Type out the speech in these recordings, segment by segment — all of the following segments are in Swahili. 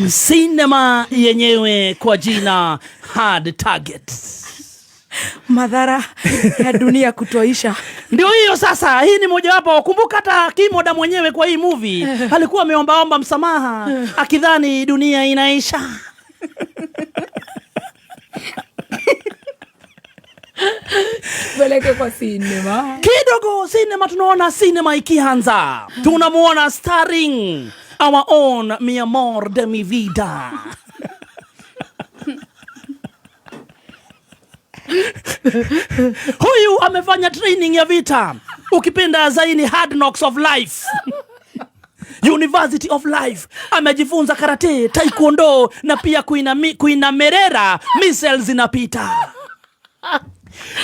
Sinema yenyewe kwa jina Hard Target. Madhara ya dunia kutoisha. Ndio hiyo sasa, hii ni moja wapo. Kumbuka hata Kimoda mwenyewe kwa hii movie alikuwa ameomba msamaha akidhani dunia inaisha. Peleke kwa sinema. Kidogo sinema tunaona sinema ikianza. Tunamuona starring our own Mi Amor de Mi Vida. Huyu amefanya training ya vita. Ukipenda zaini Hard Knocks of Life. University of Life. Amejifunza karate, taekwondo na pia kuinamerera missiles zinapita.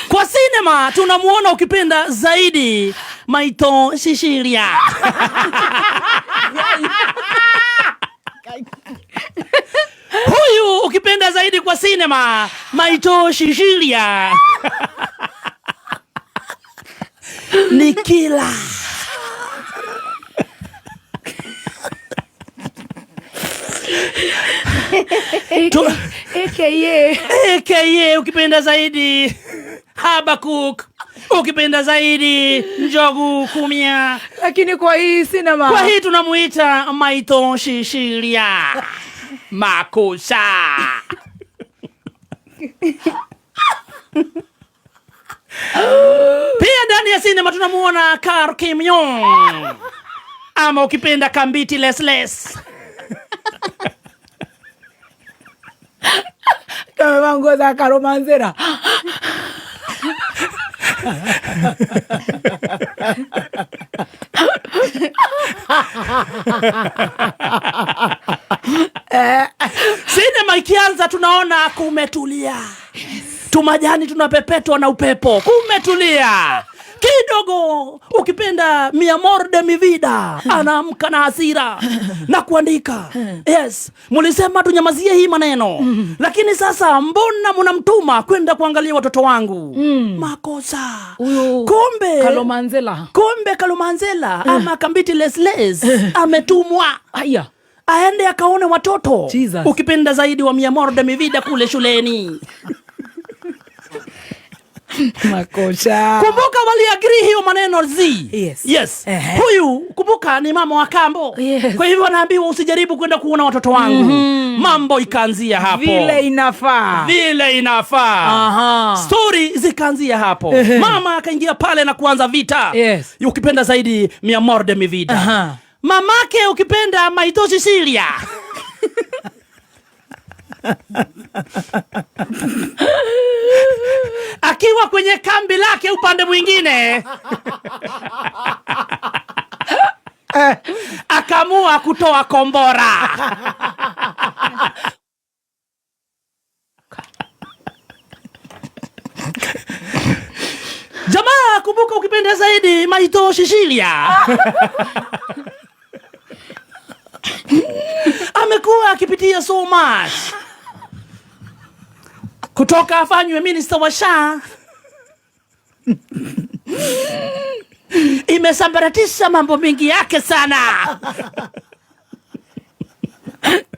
Kwa sinema tunamuona ukipenda zaidi Maito Shishiria. Huyu ukipenda zaidi kwa sinema Maito Shishiria ni kila AKA ukipenda zaidi Habakuk, ukipenda zaidi Njogu Kumia. Lakini kwa hii sinema, kwa hii tunamuita Maito Shishiria Makosa. Pia ndani ya sinema tunamuona Kar Kim Yong, ama ukipenda Kambiti Les. Kama ngoza karomanzera. Sinema ikianza tunaona kumetulia. Tumajani tunapepetwa na upepo. Kumetulia. Kidogo ukipenda Mi Amor de Mi Vida anaamka na hasira na kuandika. Yes, mulisema tunyamazie hii maneno. Lakini sasa mbona mnamtuma kwenda kuangalia watoto wangu? Makosa. Kumbe Kalomanzela ama Kambiti Les ametumwa. Aya. Aende akaone watoto. Jesus. Ukipenda zaidi wa Mi Amor de Mi Vida kule shuleni. Makosa. Kumbuka wali agree hiyo maneno Z. Yes. Huyu kumbuka ni mama wa kambo. Yes. Kwa hivyo anaambiwa usijaribu kwenda kuona watoto wangu. Mambo ikaanzia hapo. Vile inafaa. Aha. Story zikaanzia hapo. Mama akaingia pale na kuanza vita. Yes. Ukipenda zaidi Mi Amor de Mi Vida. Mamake ukipenda Maito Shishiria. Akiwa kwenye kambi lake upande mwingine akamua kutoa kombora. Jamaa kumbuka ukipenda zaidi Maito Shishiria. Amekuwa akipitia so much. Kutoka afanywe minister wa SHA. Imesambaratisha mambo mingi yake sana.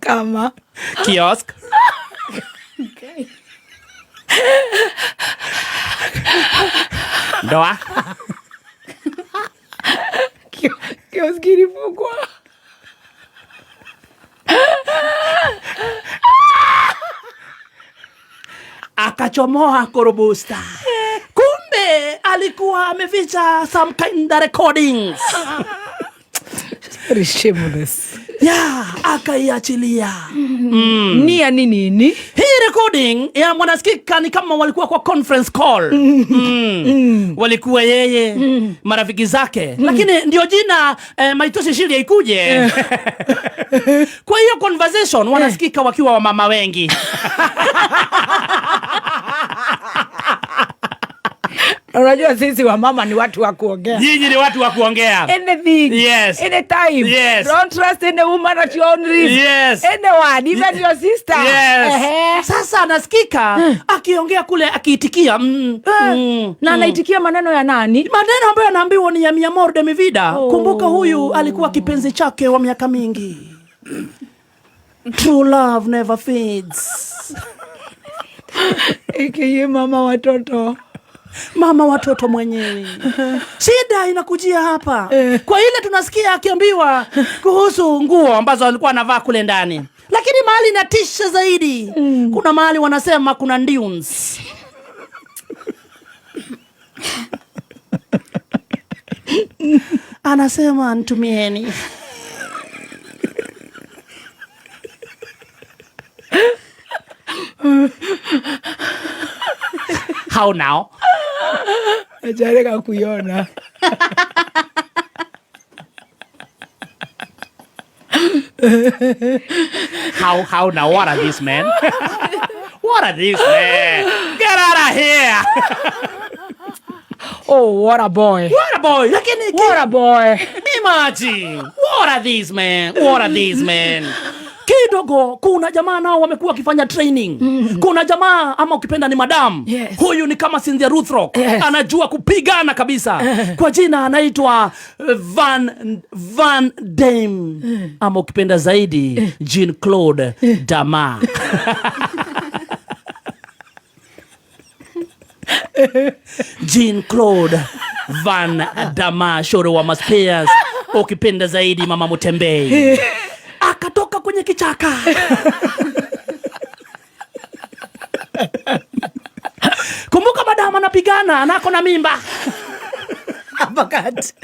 Kama kiosk. Okay. Ndoa. Kiosk ilifungwa. Akachomoa korobusta. Kumbe alikuwa ameficha some kind of recordings. Shameless. Akaiachilia. Ni ya nini? Hii recording ya mwanasikika ni kama walikuwa kwa conference call. Walikuwa yeye, marafiki zake. Lakini ndio jina Maito Shishiria ikuje. Kwa hiyo conversation wanasikika wakiwa wa mama wengi. Unajua sisi wa mama ni watu wa kuongea. Nyinyi ni watu wa kuongea. Anything. Yes. Anytime. Yes. Don't trust any woman at your own risk. Yes. Anyone, even your sister. Yes. Sasa anasikika akiongea kule akiitikia. Na anaitikia maneno ya nani? Maneno ambayo anaambiwa ni ya Mi Amor de Mi Vida. Kumbuka huyu alikuwa kipenzi chake wa miaka mingi. True love never fades. Eke mama watoto. Mama watoto mwenyewe. Shida inakujia hapa. Kwa ile tunasikia akiambiwa kuhusu nguo ambazo alikuwa anavaa kule ndani. Lakini mahali inatisha zaidi. Kuna mahali wanasema kuna dunes. Anasema nitumieni. How now? Ajareka kuiona. How now? What are these men? What are these men? Get out of here! Oh, what a boy. What a boy! What a boy. Imagine! What are these men? What are these men? Kidogo kuna jamaa nao wamekuwa wakifanya training. Kuna jamaa ama ukipenda ni madam. Yes. Huyu ni kama Cynthia Rothrock. Yes. Anajua kupigana kabisa. Kwa jina anaitwa Van Damme. Ama ukipenda zaidi Jean-Claude Damas. Jean-Claude Van Damas, shore wa Maspias. Ukipenda zaidi Mama Mutembei. Akatoka kwenye kichaka. Kumbuka madama anapigana, anako na mimba. Uppercut.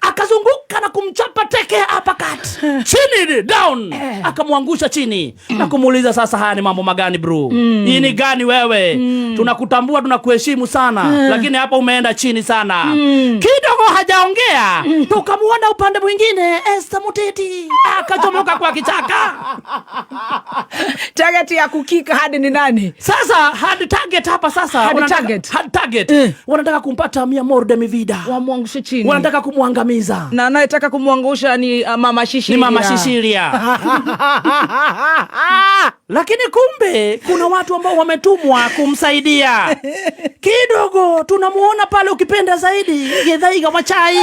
Akazunguka na kumchapa teke uppercut. Chini, down. Akamwangusha chini. Na kumuuliza sasa, haya ni mambo magani bro? Hii ni gani wewe? Tunakutambua, tunakuheshimu sana. Lakini hapa umeenda chini sana. Kidogo hajaongea. Tukamuona upande mwingine Esther Muteti. Akachomoka kwa kichaka. Target ya kukika hadi ni nani? Sasa hard target hapa sasa. Hard target. Hard target. Wanataka kumpata Mamake de Mivida. Wamwangushe chini. Wanataka kumwangamiza. Na anayetaka kumwangusha ni Mama Shishiria. Ni Mama Shishiria. Lakini kumbe kuna watu ambao wametumwa kumsaidia. Kidogo tunamuona pale ukipenda zaidi Gethaiga Machai.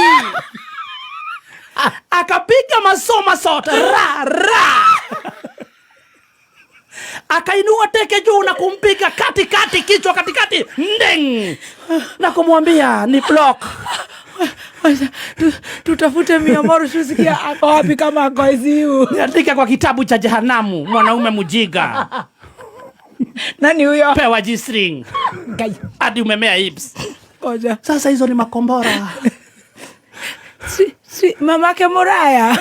Akapiga masoma sote. Ra. Akainua teke juu na kumpiga katikati, kichwa katikati. Ndeng. Na kumwambia ni block. Tutafute Mamake tusikia ako wapi kama ako ICU. Niandika kwa kitabu cha jehanamu, mwanaume mjiga. Nani huyo? Pewa G-string. Hadi umemea hips. Koja. Sasa hizo ni makombora. Mamake Muraya.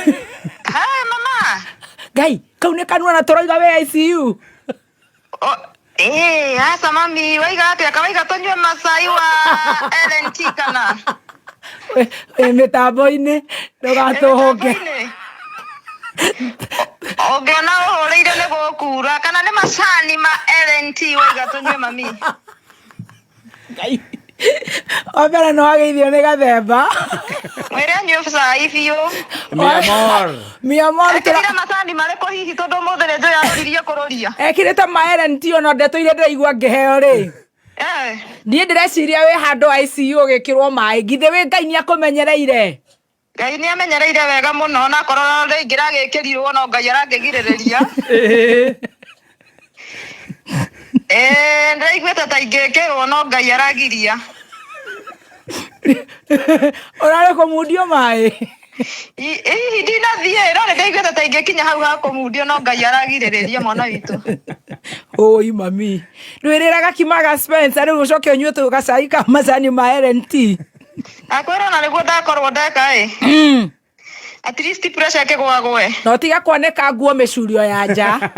Hai mama. Gai, kaunekana na toroiga we ICU. Asa mami, waiga ati akawaiga tonywe masai wa LNT kana. Metaboine, ndogatohoke. Ogena horeire ne gokura kana ne masani ma LNT waiga tonywe mami. Gai. Obera no ageithio ne Gathemba. Mwere anyu sai fiyo. Mamake Ekira masani mareko hihi todo modere jo ya riria kuroria. Ekireta ma LNT ono ndeto ile ndaigua ngeheo ri. Ndiye ndireciria we handu ICU gikirwo mai githe we Ngai ni akumenyereire. Ngai ni amenyereire wega muno na korora ringira gikirirwo no Ngai arangigiriria. Ndaiguĩte ta ingĩkĩrwo no Ngai aragiria. Ũrarĩ kũmundio maĩ? Hihi ndinathiĩ, no nĩndaiguĩte ta ingĩkinya hau ha kũmundio no Ngai aragirĩrĩria mwana witũ. Oi mami. Ndwĩrĩraga kimaga Spencer rĩu ũcoke ũnyue tũgacai ka macani ma LNT. Akwĩra na nĩguo ndakorwo ndeka at least pressure ĩkĩgwagwe. No tiga kuoneka nguo mĩcurio ya nja.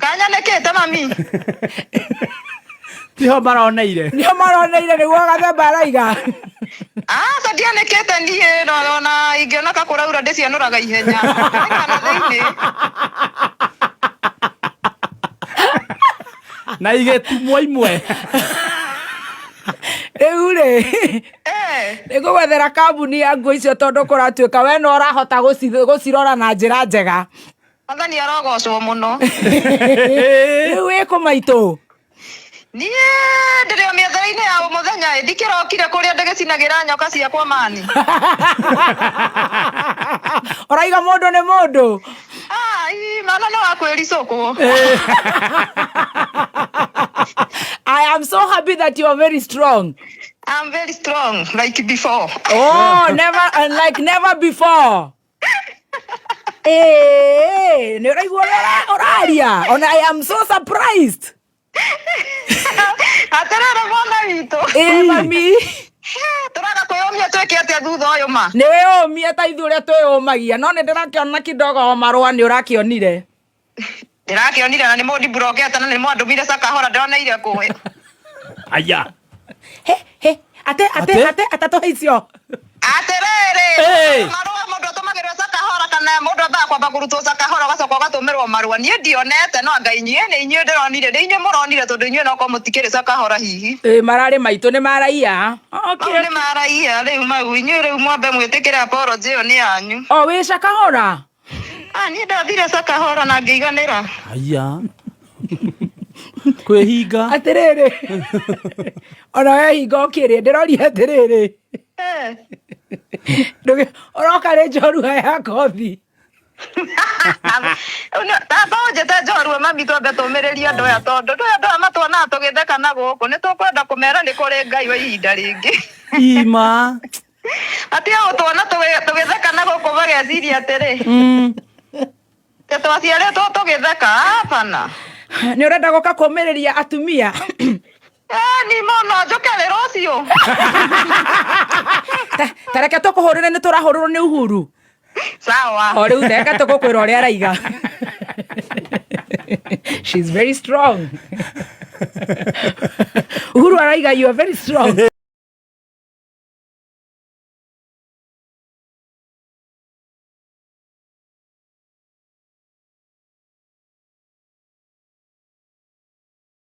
Kanyanĩkĩte mami. Niho maroneire nĩguo Gathemba araiga. Sa ndianĩkĩte niĩ no na ingĩoneka kũraura ndĩcianũraga ihenya. Kana thĩinĩ. Na igetumwo imwe. Rĩu rĩ. Nĩngũgwethera kambuni ya nguo icio tondũ kũratuĩka we no ũrahota gũcirora na njĩra njega. Athani arogocwo mũno. Rĩu wĩkũ maitũ? Niĩ ndĩrĩ o mĩethera-inĩ ya mũthenya ndikĩrokire kũrĩa ndĩgĩcinagĩra nyoka ciakwa mani. Ũraiga mũndũ nĩ mũndũ? Ai, mana no akweli soko. I am so happy that you are very strong. I'm very strong, like before. Oh, never before. Hey, oraria. And I am so surprised. Aterera mwana wito. Mami. Turaga kwĩyũmia twĩke atĩa thutha ũyũ ma? Nĩ wĩyũmia ta ithuĩ ũrĩa twĩyũmagia, no nĩ ndĩrakĩona kidogo o marũa nĩ ũrakĩonire. Ndĩrakĩonire na nĩ mũndi burokete na nĩ mwandũmire Sakahora ndĩroneire kũwe. Aya. Ate tũhe icio. Atĩrĩrĩ. Marũa mũndũ atũmagĩrwo Sakahora kana mũndũ athaa kwamba kũrutwo Sakahora ũgacoka ũgatũmĩrwo marũa. Niĩ ndionete no anga inyuĩ nĩ inyuĩ ndĩronire, nĩ inyuĩ mũronire tondũ inyuĩ no korwo mũtikĩrĩ Sakahora hihi. Mararĩ maitũ nĩ maraia. Okay. Nĩ maraia rĩu mau inyuĩ rĩu mwambe mwĩtĩkĩre apology ĩyo nĩ yanyu. Wĩ Sakahora? Niĩ ndathire Sakahora na ngĩiganĩra. Aya. Kwĩhinga. Atĩrĩrĩ. Ona we hinga ũkĩrĩ ndĩroria atĩrĩrĩ. Ũroka rĩ njorua ya kothi. Tamba ũnjĩte njorua mami twambe tũmĩrĩrie andũ aya tondũ andũ aya matuonaga tũgĩtheka na gũkũ nĩ tũkwenda kũmera nĩ kũrĩ Ngai wa ihinda rĩngĩ. Ima. Ati ũtuona tũgĩtheka na gũkũ mageciria atĩrĩ. Twaciarĩtwo tũgĩtheka hapana. Nĩ ũrenda gũka kũmĩrĩria atumia? Ni mono njũkere rũciũ. Ta reke tũkũhũrĩre nĩ tũrahũrĩrwo nĩ Uhuru. Sawa. O rĩu reke tũgũkwĩra ũrĩa araiga. She's very strong. Uhuru araiga you are very strong.